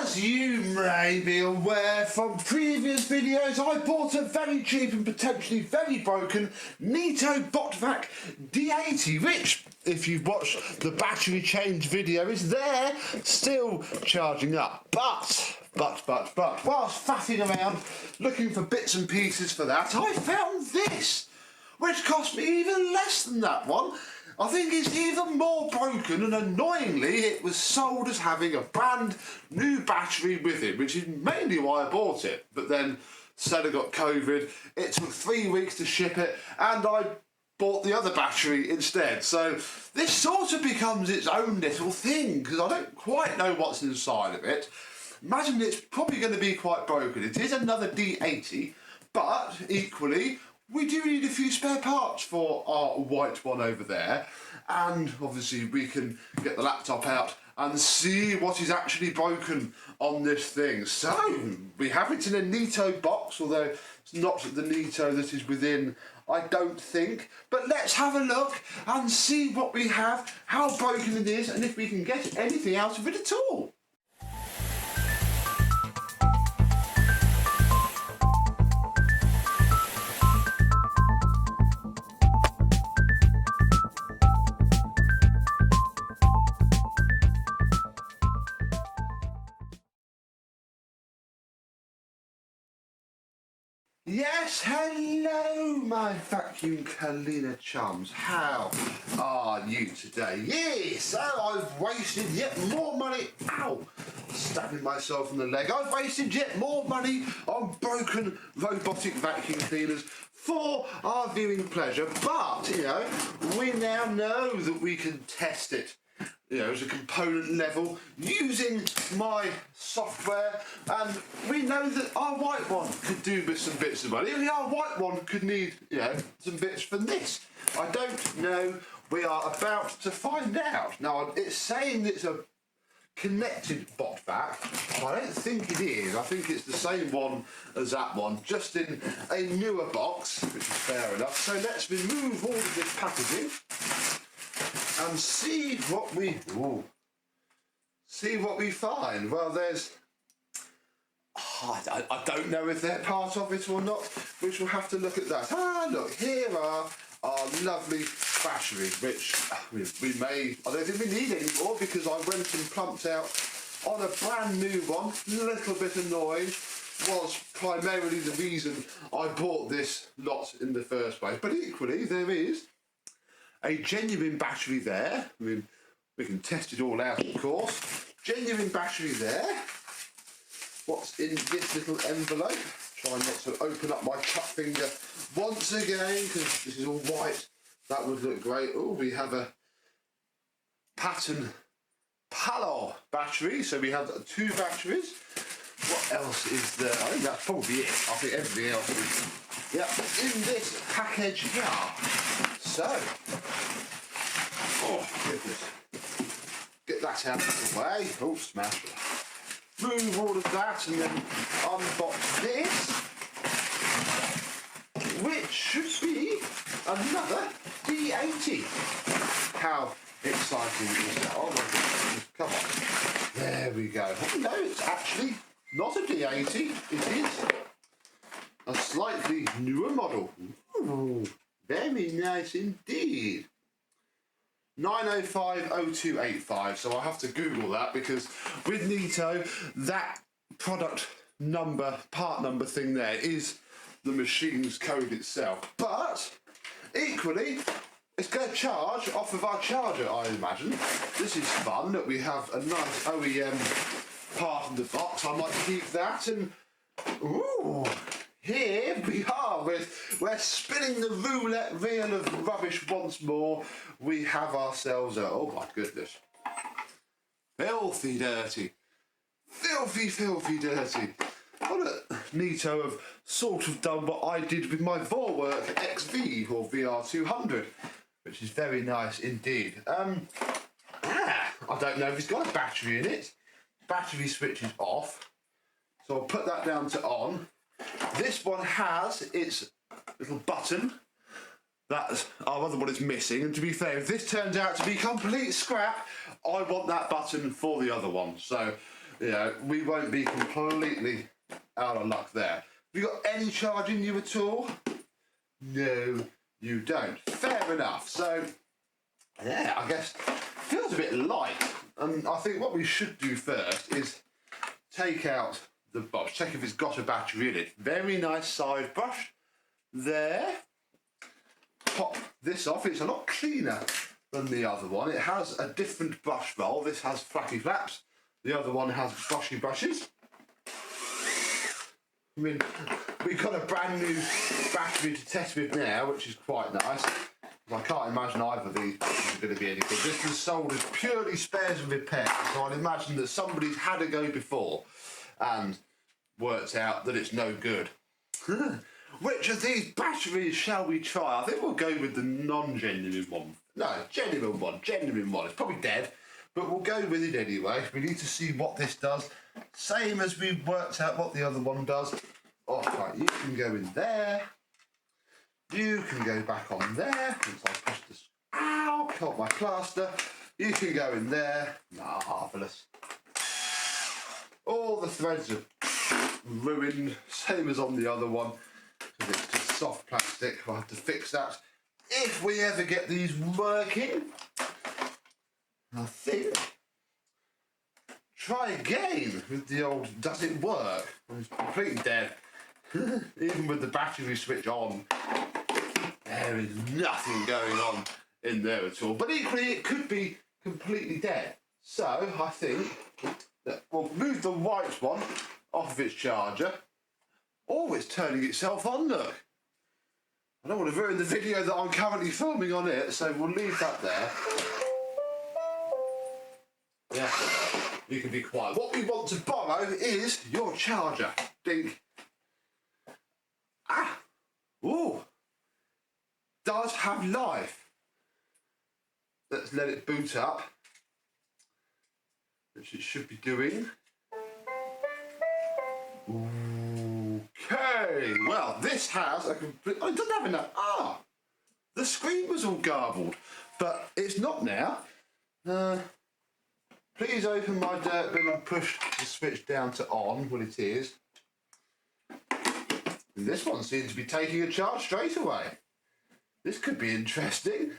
As you may be aware from previous videos, I bought a very cheap and potentially very broken Neato Botvac D80, which, if you've watched the battery change video, is there, still charging up. But, whilst faffing around looking for bits and pieces for that, I found this, which cost me even less than that one. I think it's even more broken, and annoyingly it was sold as having a brand new battery with it, which is mainly why I bought it. But then said I got COVID, it took 3 weeks to ship it, and I bought the other battery instead. So this sort of becomes its own little thing, because I don't quite know what's inside of it. Imagine it's probably going to be quite broken. It is another D80, but equally we do need a few spare parts for our white one over there, and obviously we can get the laptop out and see what is actually broken on this thing. So we have it in a Neato box, although it's not the Neato that is within, I don't think. But let's have a look and see what we have, how broken it is, and if we can get anything out of it at all. Yes, hello my vacuum cleaner chums. How are you today? Yes, so I've wasted yet more money. Ow! Stabbing myself in the leg. I've wasted yet more money on broken robotic vacuum cleaners for our viewing pleasure. But, you know, we now know that we can test it, you know, as a component level using my software, and we know that our white one could do with some bits of money. Even our white one could need, you know, some bits from this. I don't know. We are about to find out. Now, it's saying it's a connected Botvac. I don't think it is. I think it's the same one as that one, just in a newer box, which is fair enough. So let's remove all of this packaging and see what we find. Well, there's I don't know if they're part of it or not, which we'll have to look at that. Ah, look, here are our lovely batteries, which we may, I don't think we need anymore, because I went and plumped out on a brand new one. A little bit annoyed, was primarily the reason I bought this lot in the first place. But equally, there is a genuine battery there. I mean, we can test it all out, of course. Genuine battery there. What's in this little envelope? Try not to open up my cut finger once again, because this is all white. That would look great. Oh, we have a pattern Palo battery. So we have 2 batteries. What else is there? I think that's probably it. I think everything else is, yeah, in this package here. So, oh goodness, get that out of the way. Oh, smash. Move all of that and then unbox this, which should be another D80. How exciting is that? Oh my goodness, come on. There we go. Oh, no, it's actually not a D80. It is a slightly newer model. Ooh, very nice indeed. 9050285, so I'll have to Google that, because with Neato, that product number, part number thing there is the machine's code itself. But equally, it's going to charge off of our charger, I imagine. This is fun that we have a nice OEM part of the box. I might keep that, and ooh, here we are. We're spinning the roulette wheel of rubbish once more. We have ourselves a, oh my goodness, filthy dirty. Filthy, filthy dirty. What a Neato have sort of done what I did with my Vorwerk XV, or VR200, which is very nice indeed. I don't know if it's got a battery in it. Battery switch is off, so I'll put that down to on. This one has its little button that our other one is missing, and to be fair, if this turns out to be complete scrap, I want that button for the other one. So you know, we won't be completely out of luck there. Have you got any charge in you at all? No, you don't. Fair enough. So, yeah, I guess feels a bit light. And I think what we should do first is take out the box, check if it's got a battery in it. Very nice side brush there. Pop this off. It's a lot cleaner than the other one. It has a different brush roll. This has flappy flaps. The other one has brushy brushes. I mean, we've got a brand new battery to test with now, which is quite nice. I can't imagine either of these are going to be any good. This was sold as purely spares and repairs, so I'd imagine that somebody's had a go before and worked out that it's no good. Which of these batteries shall we try? I think we'll go with the non-genuine one. No, genuine one. Genuine one. It's probably dead, but we'll go with it anyway. We need to see what this does. Same as we worked out what the other one does. Oh, right, you can go in there. You can go back on there. Once I push this, ow, caught my plaster. You can go in there. Marvellous. All the threads are ruined, same as on the other one, because it's just soft plastic. We'll have to fix that if we ever get these working. I think. Try again with the old, does it work? It's completely dead. Even with the battery switch on, there is nothing going on in there at all. But equally, it could be completely dead. So I think that we'll move the white one off of its charger. Oh, it's turning itself on, look. I don't want to ruin the video that I'm currently filming on it, so we'll leave that there. Yeah, you can be quiet. What we want to borrow is your charger. Dink. Ah! Ooh! Does have life. Let's let it boot up, which it should be doing. Okay, well, this has a complete. Oh, it doesn't have enough. Ah! The screen was all garbled, but it's not now. Please open my dirt bin and push the switch down to on when it is. And this one seems to be taking a charge straight away. This could be interesting.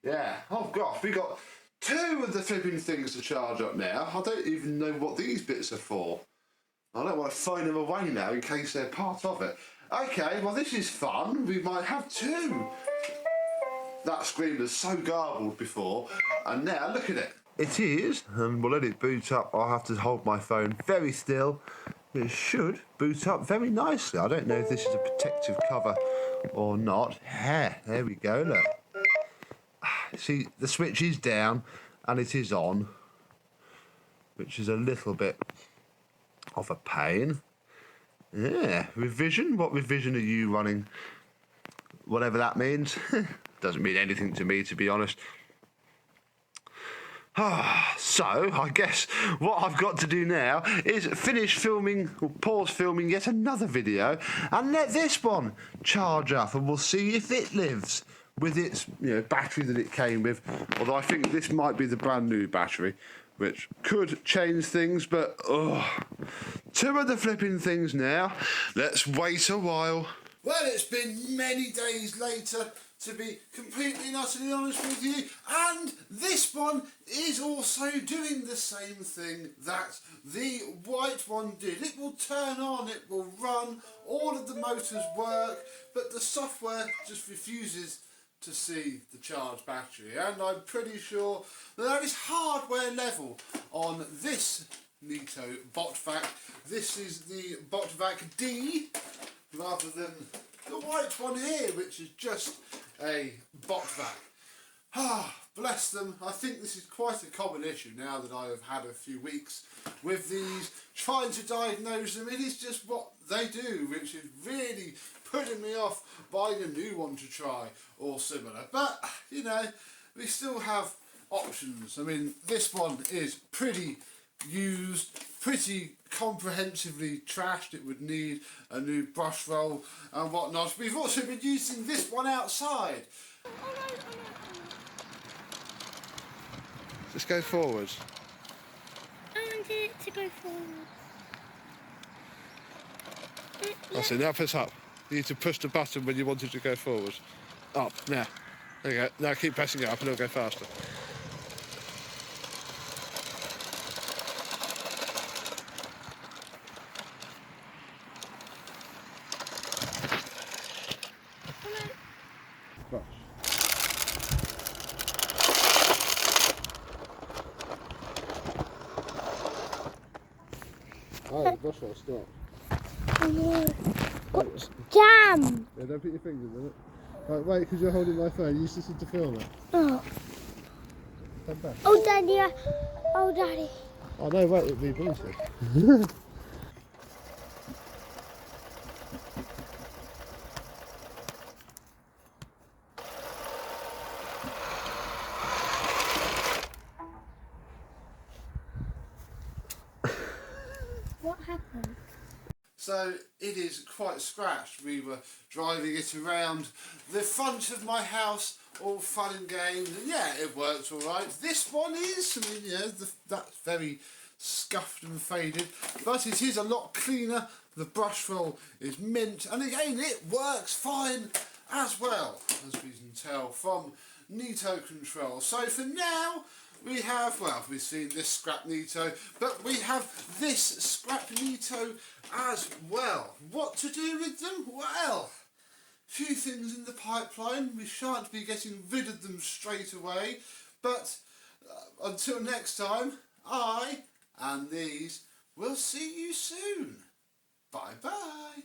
Yeah, oh gosh, we got two of the flipping things to charge up now. I don't even know what these bits are for. I don't want to phone them away now in case they're part of it. Okay, well this is fun. We might have two. That screen was so garbled before, and now look at it. It is, and we'll let it boot up. I'll have to hold my phone very still. It should boot up very nicely. I don't know if this is a protective cover or not. Yeah, there we go, look. See, the switch is down and it is on, which is a little bit of a pain. Yeah, revision? What revision are you running? Whatever that means. Doesn't mean anything to me, to be honest. So, I guess what I've got to do now is finish filming, or pause filming yet another video, and let this one charge up, and we'll see if it lives with its battery that it came with. Although I think this might be the brand new battery, which could change things, but two of the flipping things now. Let's wait a while. Well, it's been many days later, to be completely and utterly honest with you, and this one is also doing the same thing that the white one did. It will turn on, it will run, all of the motors work, but the software just refuses to see the charged battery, and I'm pretty sure that is hardware level on this Neato Botvac. This is the Botvac D rather than the white one here, which is just a Botvac. Bless them. I think this is quite a common issue now that I have had a few weeks with these, trying to diagnose them. It is just what they do, which is really putting me off buying a new one to try or similar. But, we still have options. I mean, this one is pretty used, pretty comprehensively trashed. It would need a new brush roll and whatnot. We've also been using this one outside. Just go forwards. wanted it to go forward. That's it, now press up. You need to push the button when you want it to go forward. Up, now. There you go. Now keep pressing it up and it'll go faster. Brush. Oh, the brush won't stop. Oh no. Got jam! Yeah, don't put your fingers in it. Right, wait, because you're holding my phone. You just need to film it. Oh. Come back. Oh, Daddy. Oh, Daddy. Oh, no, wait, it'll be rebooted. What happened? So it is quite scratched. We were driving it around the front of my house, all fun and games, and yeah, it works all right. This one is, I mean, yeah, that's very scuffed and faded, but it is a lot cleaner. The brush roll is mint, and again, it works fine as well, as we can tell from Neato control. So for now, we have, well, we've seen this scrap Neato, but we have this scrap Neato as well. What to do with them? Well, few things in the pipeline. We shan't be getting rid of them straight away, but until next time, I and these will see you soon. Bye bye.